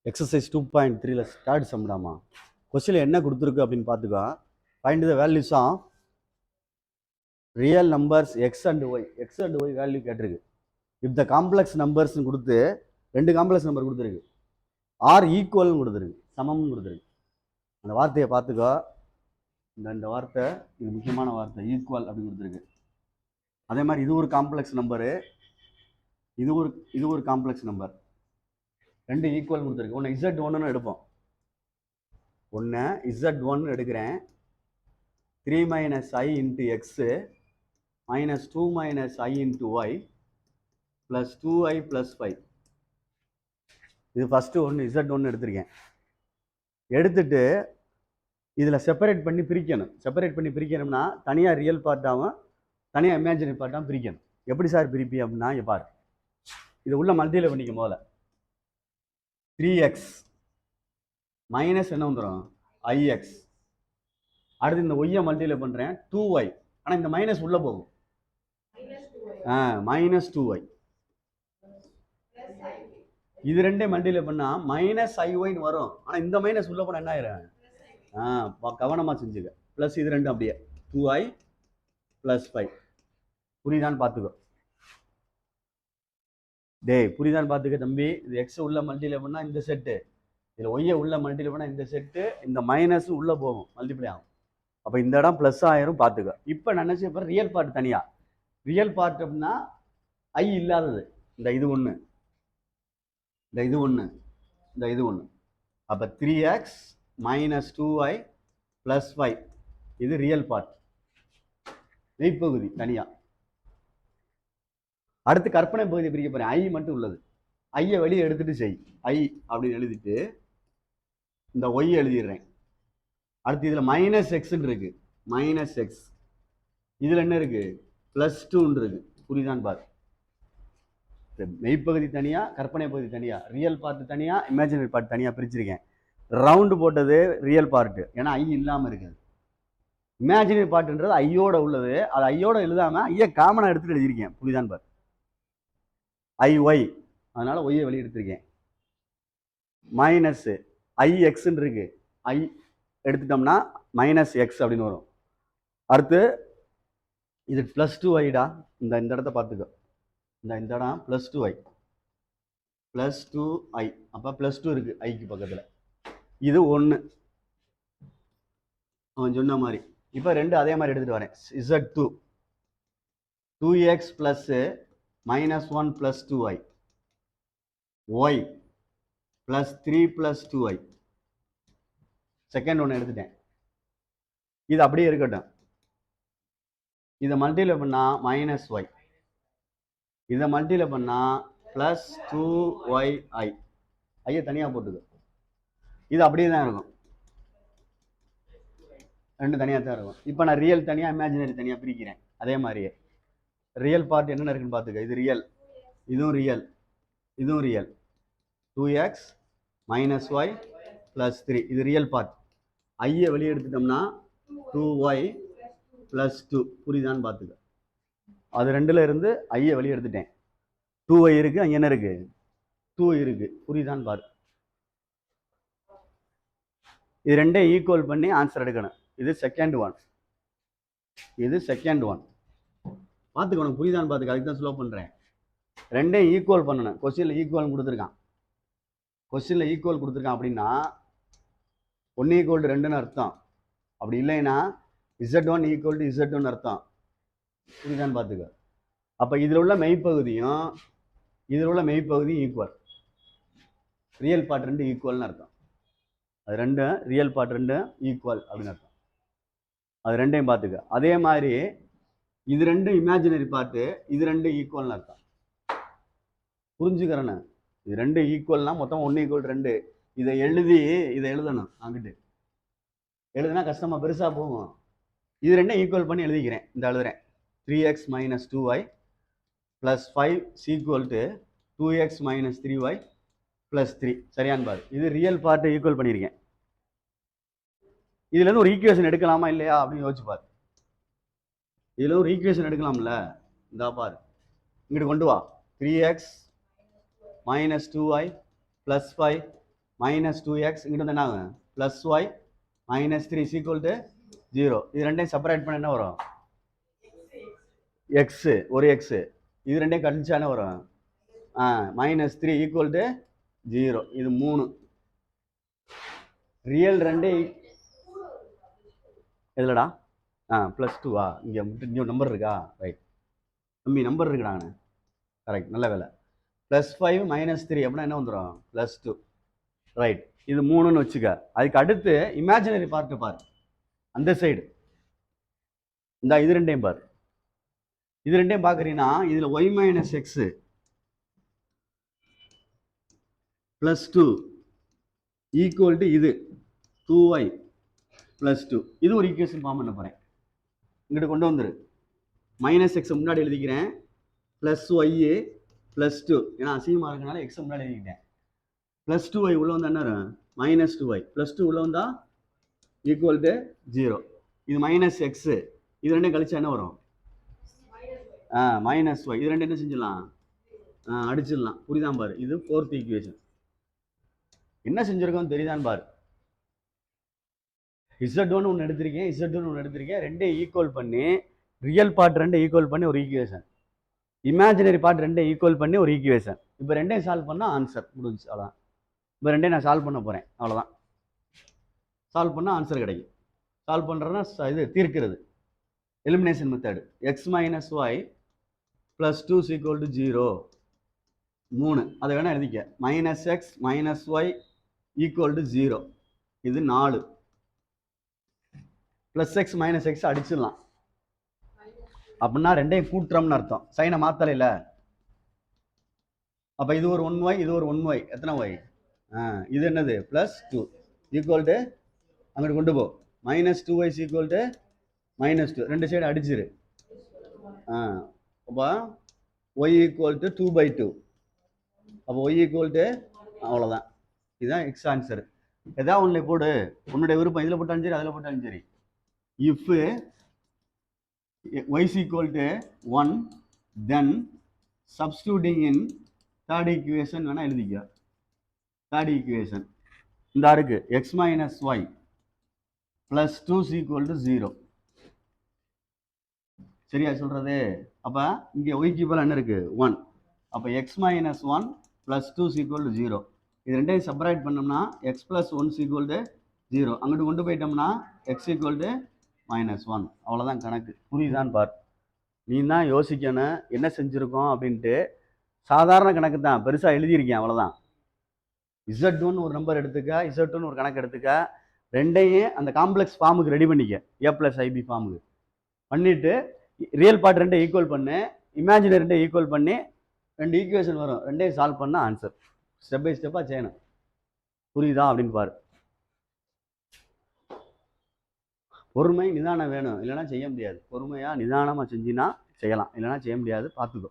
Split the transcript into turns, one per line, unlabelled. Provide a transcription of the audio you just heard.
Exercise 2.3ல start சம்டாமா கொஸ்டினில் என்ன கொடுத்துருக்கு அப்படின்னு பார்த்துக்கோ. Find the values of real numbers x and y value கேட்டிருக்கு. இப் த காம்ப்ளெக்ஸ் நம்பர்ஸ்னு கொடுத்து ரெண்டு காம்ப்ளெக்ஸ் நம்பர் கொடுத்துருக்கு. ஆர் ஈக்குவல்னு கொடுத்துருக்கு, சமம்னு கொடுத்துருக்கு. அந்த வார்த்தையை பார்த்துக்கோ. இந்த வார்த்தை இது முக்கியமான வார்த்தை, ஈக்குவல் அப்படின்னு கொடுத்துருக்கு. அதே மாதிரி இது ஒரு காம்ப்ளெக்ஸ் நம்பரு, இது ஒரு காம்ப்ளெக்ஸ் நம்பர், ரெண்டு ஈக்குவல் கொடுத்துருக்கு. ஒன்று Z1 எடுப்போம், ஒன்று Z1 எடுக்கிறேன். 3 - I × X - 2 - I × Y + 2I + 5. இது ஃபஸ்ட்டு ஒன்று Z1 எடுத்திருக்கேன். எடுத்துட்டு இதில் செப்பரேட் பண்ணி பிரிக்கணும். செப்பரேட் பண்ணி பிரிக்கணும்னா தனியாக ரியல் பார்ட்டாகவும் தனியாக இமேஜினரி பார்ட்டாகவும் பிரிக்கணும். எப்படி சார் பிரிப்பி அப்படின்னா, இங்கே பாரு, இது உள்ள மல்டியில் பண்ணிக்கும் போல 3x மைனஸ் என்ன வந்துடும், IX. அடுத்து இந்த ஒய்யை மல்டியில் பண்ணுறேன், 2y. ஆனால் இந்த மைனஸ் உள்ளே போகும், -2y. இது ரெண்டே மல்டியில் பண்ணால் -IY வரும். ஆனால் இந்த மைனஸ் உள்ளே போனால் என்ன ஆயிரும், கவனமாக செஞ்சுக்க. ப்ளஸ் இது ரெண்டும் அப்படியே 2I + 5. புரியுதான்னு பார்த்துக்கோ. புரியுதான்னு பார்த்துக்க தம்பி. இது எக்ஸ் உள்ள மல்டியில் பண்ணால் இந்த செட்டு, இதில் ஒய்யை உள்ள மல்டியில் பண்ணால் இந்த செட்டு, இந்த மைனஸ் உள்ளே போகும், மல்டிப்ளை ஆகும். அப்போ இந்த இடம் ப்ளஸ் ஆயிரும், பார்த்துக்க. இப்போ நான் நினச்சி இப்போ ரியல் பார்ட் தனியாக. ரியல் பார்ட் அப்படின்னா ஐ இல்லாதது, இந்த இது ஒன்று, இந்த இது ஒன்று, இந்த இது ஒன்று. அப்போ 3x - 2y + 5 இது ரியல் பார்ட், மெய்ப்பகுதி தனியாக. அடுத்து கற்பனை பகுதி பிரிக்க போகிறேன். ஐ மட்டும் உள்ளது, ஐயை வெளியே எடுத்துட்டு செய். ஐ அப்படின்னு எழுதிட்டு இந்த ஒய் எழுதிடுறேன். அடுத்து இதில் -xன்னு இருக்கு, -x. இதில் என்ன இருக்கு, +2 இருக்கு. புரியுதான்னு பாரு. மெய்ப்பகுதி தனியாக, கற்பனை பகுதி தனியாக, ரியல் பார்ட் தனியாக, இமேஜினரி பார்ட் தனியாக பிரிச்சிருக்கேன். ரவுண்டு போட்டது ரியல் பார்ட்டு, ஏன்னா ஐ இல்லாமல் இருக்குது. இமேஜினரி பார்ட்டுன்றது ஐயோட உள்ளது, அது ஐயோட எழுதாமல் ஐயை காமனாக எடுத்துகிட்டு எழுதியிருக்கேன். புரியுதான்னு பாரு. IY, அதனால் ஒய்யை வெளியே எடுத்திருக்கேன். -IXன்னு இருக்கு, ஐ எடுத்துட்டோம்னா -x அப்படின்னு வரும். அடுத்து இது +2iடா, இந்த இடத்த பார்த்துக்கோ. இந்த இடம் +2i, அப்போ +2 இருக்கு ஐக்கு பக்கத்தில். இது 1 அவன் சொன்ன மாதிரி. இப்போ ரெண்டு அதே மாதிரி எடுத்துகிட்டு வரேன். Z2 2x + -1 + 2i, y +3 + 2i. Second ஒன்று எடுத்துட்டேன். இது அப்படியே இருக்கட்டும். இதை மல்டியில் பண்ணால் -y, இதை மல்டியில் பண்ணால் +2yi. ஐயை தனியாக போட்டுது, இது அப்படியே தான் இருக்கும், ரெண்டு தனியாக தான் இருக்கும். இப்போ நான் ரியல் தனியாக, இமேஜினரி தனியாக பிரிக்கிறேன். அதே மாதிரியே ரியல் பார்ட் என்னென்ன இருக்குன்னு பார்த்துக்க. இது ரியல், இதுவும் ரியல், இதுவும் ரியல். 2x - y + 3 இது ரியல் பார்ட். ஐயை வெளியே எடுத்துட்டோம்னா 2y + 2. புரியுதான்னு பார்த்துக்க. அது ரெண்டுல இருந்து ஐயை வெளியே எடுத்துட்டேன். 2y இருக்கு, அங்கே என்ன இருக்கு, 2 இருக்கு. புரியுதான்னு பாரு. இது ரெண்டே ஈக்குவல் பண்ணி ஆன்சர் எடுக்கணும். இது செகண்ட் ஒன், இது செகண்ட் ஒன். பார்த்துக்கணும். புரியுதான்னு பார்த்துக்க. அதுக்கு தான் ஸ்லோ பண்ணுறேன். ரெண்டே ஈக்குவல் பண்ணணும். கொஸ்டினில் ஈக்குவல் கொடுத்துருக்கான். கொஸ்டினில் ஈக்குவல் கொடுத்துருக்கான் அப்படின்னா 1 = 2ன்னு அர்த்தம். அப்படி இல்லைன்னா Z1 = Z1 அர்த்தம். புரியுதான்னு பார்த்துக்க. அப்போ இதில் உள்ள மெய்ப்பகுதியும் இதில் உள்ள மெய்ப்பகுதியும் ஈக்குவல். ரியல் பார்ட் ரெண்டு ஈக்குவல்னு அர்த்தம். அது ரெண்டும் ரியல் பார்ட் ரெண்டும் ஈக்குவல் அப்படின்னு அர்த்தம். அது ரெண்டையும் பார்த்துக்க. அதே மாதிரி இது ரெண்டும் இமேஜினரி பார்ட்டு, இது ரெண்டும் ஈக்குவல்னு அர்த்தம். புரிஞ்சுக்கிறேன்னு. இது ரெண்டு ஈக்குவல்னா மொத்தம் 1 = 2. இதை எழுதணும். அங்கிட்டு எழுதுனா கஷ்டமாக பெருசாக போகும். இது ரெண்டும் ஈக்குவல் பண்ணி எழுதிக்கிறேன். இந்த எழுதுறேன். 3x - 2y + 5 = 2x - 3y + 3. சரியான்னு பாரு. இது ரியல் பார்ட்டை ஈக்குவல் பண்ணியிருக்கேன். இதுலேருந்து ஒரு ஈக்குவேஷன் எடுக்கலாமா இல்லையா அப்படின்னு யோசிச்சு பாரு. இதில் ஒரு ஈக்குவேஷன் எடுக்கலாம்ல. இந்த பாரு, இங்கிட்டு கொண்டு வா. 3x - 2y + 5 மைனஸ் 2x இங்கிட்ட வந்து என்ன ஆகும் plus y minus 3 is equal to 0. இது ரெண்டையும் செப்பரேட் பண்ண என்ன வரும் எக்ஸு ஒரு எக்ஸு. இது ரெண்டையும் கழிச்சா என்ன வரும் மைனஸ் 3 ஈக்குவல் டு 0. இது 3. ரியல் ரெண்டே எதுலடா ப்ளஸ் 2வா இங்கே நம்பர் இருக்கா ரைட் தம்பி நம்பர் இருக்குடாங்கண்ணே கரெக்ட் நல்ல வேலை. ப்ளஸ் 5 மைனஸ் 3 அப்படின்னா என்ன வந்துடும் ப்ளஸ் 2 ரைட். இது 3ன்னு வச்சுக்க. அதுக்கு அடுத்து இமேஜினரி பார்ட்டு பாரு அந்த சைடு இந்த இது ரெண்டையும் பாரு. இது ரெண்டையும் பார்க்குறீங்கன்னா இதில் y minus x plus 2 equal to இது 2y ப்ளஸ் 2. இது ஒரு ஈக்குவேஷன் ஃபார்ம் பண்ண போகிறேன். இங்கிட்ட கொண்டு வந்துரு. மைனஸ் எக்ஸை முன்னாடி எழுதிக்கிறேன் ப்ளஸ் ஒய்ஏ ப்ளஸ் 2 ஏன்னா அசிங்கமாக இருக்கனால எக்ஸை முன்னாடி எழுதிக்கிட்டேன். ப்ளஸ் 2y உள்ள வந்தால் என்ன வரும் மைனஸ் 2y ப்ளஸ் 2 உள்ள வந்தால் ஈக்குவல் டு 0. இது மைனஸ் எக்ஸு. இது ரெண்டும் கழிச்சா என்ன வரும் மைனஸ் ஒய். இது ரெண்டு என்ன செஞ்சிடலாம் அடிச்சிடலாம். புரியுதான் பாரு. இது 4th ஈக்குவேஷன். என்ன செஞ்சுருக்கோம் தெரியுதான் பாரு. Z1 ஒன்று எடுத்திருக்கேன் Z1 ஒன்று எடுத்திருக்கேன். ரெண்டையும் ஈக்குவல் பண்ணி ரியல் பார்ட் ரெண்டை ஈக்குவல் பண்ணி ஒரு ஈக்குவேஷன், இமேஜினரி பார்ட் ரெண்டை ஈக்குவல் பண்ணி ஒரு ஈக்குவேஷன். இப்போ ரெண்டையும் சால்வ் பண்ணால் ஆன்சர் முடிஞ்சு. அவ்வளோதான். இப்போ ரெண்டையும் நான் சால்வ் பண்ண போகிறேன். அவ்வளோதான். சால்வ் பண்ணால் ஆன்சர் கிடைக்கும். சால்வ் பண்ணுறதுனா இது தீர்க்கிறது elimination method. X minus Y plus 2 equal to 0 3. அதை வேணால் எழுதிக்க. Minus X minus Y equal to 0. இது 4. ப்ளஸ் எக்ஸ் மைனஸ் எக்ஸ் அடிச்சிடலாம். அப்படின்னா ரெண்டையும் கூட்டுறோம்னு அர்த்தம். சைனை மாற்றலைல. அப்போ இது ஒரு 1y இது ஒரு 1y. எத்தனை ஒய் இது என்னது ப்ளஸ் 2 ஈக்குவல் டு அங்கிட்டு கொண்டு போ minus 2y equal to minus 2. ரெண்டு சைடு அடிச்சிரு. அப்போ ஒய் ஈக்குவல் டு 2/2. அப்போ ஒய் ஈக்குவல் டு அவ்வளோதான். இதுதான் எக்ஸ் ஆன்சர். எதாவது ஒன்றில் போடு. உன்னுடைய விருப்பம். இதில் போட்டாலும் சரி அதில் போட்டாலும் சரி. if y is equal to 1 then substituting in third equation வேணா எழுதிக்க. third equation இந்த இருக்கு x minus y plus 2 is equal to 0. சரியா சொல்றது? அப்ப இங்க y க்கு பதிலா என்ன இருக்கு 1. அப்ப x minus 1 plus 2 is equal to 0. இது ரெண்டையும் செப்பரேட் பண்ணோம்னா x plus 1 is equal to 0. அங்கிட்டு கொண்டு போயிட்டோம்னா x equal to -1. அவ்வளோதான் கணக்கு. புரியுதான்னு பார். நீ தான் யோசிக்கணும் என்ன செஞ்சுருக்கோம் அப்படின்ட்டு. சாதாரண கணக்கு தான், பெருசாக எழுதியிருக்கேன் அவ்வளோதான். Z1 ஒரு நம்பர் எடுத்துக்க, Z1 ஒரு கணக்கு எடுத்துக்க. ரெண்டையும் அந்த காம்ப்ளெக்ஸ் ஃபார்முக்கு ரெடி பண்ணிக்க. A+IB ஃபார்முக்கு பண்ணிவிட்டு ரியல் பார்ட் ரெண்டை ஈக்குவல் பண்ணு, இமேஜினரி ரெண்டை ஈக்குவல் பண்ணி 2 ஈக்குவேஷன் வரும். ரெண்டையும் சால்வ் பண்ணால் ஆன்சர். ஸ்டெப் பை ஸ்டெப்பாக செய்யணும். புரியுதா அப்படின்னு பாரு. பொறுமை நிதானம் வேணும், இல்லைனா செய்ய முடியாது. பொறுமையாக நிதானமாக செஞ்சினா செய்யலாம், இல்லைனா செய்ய முடியாது. பார்த்துக்கோ.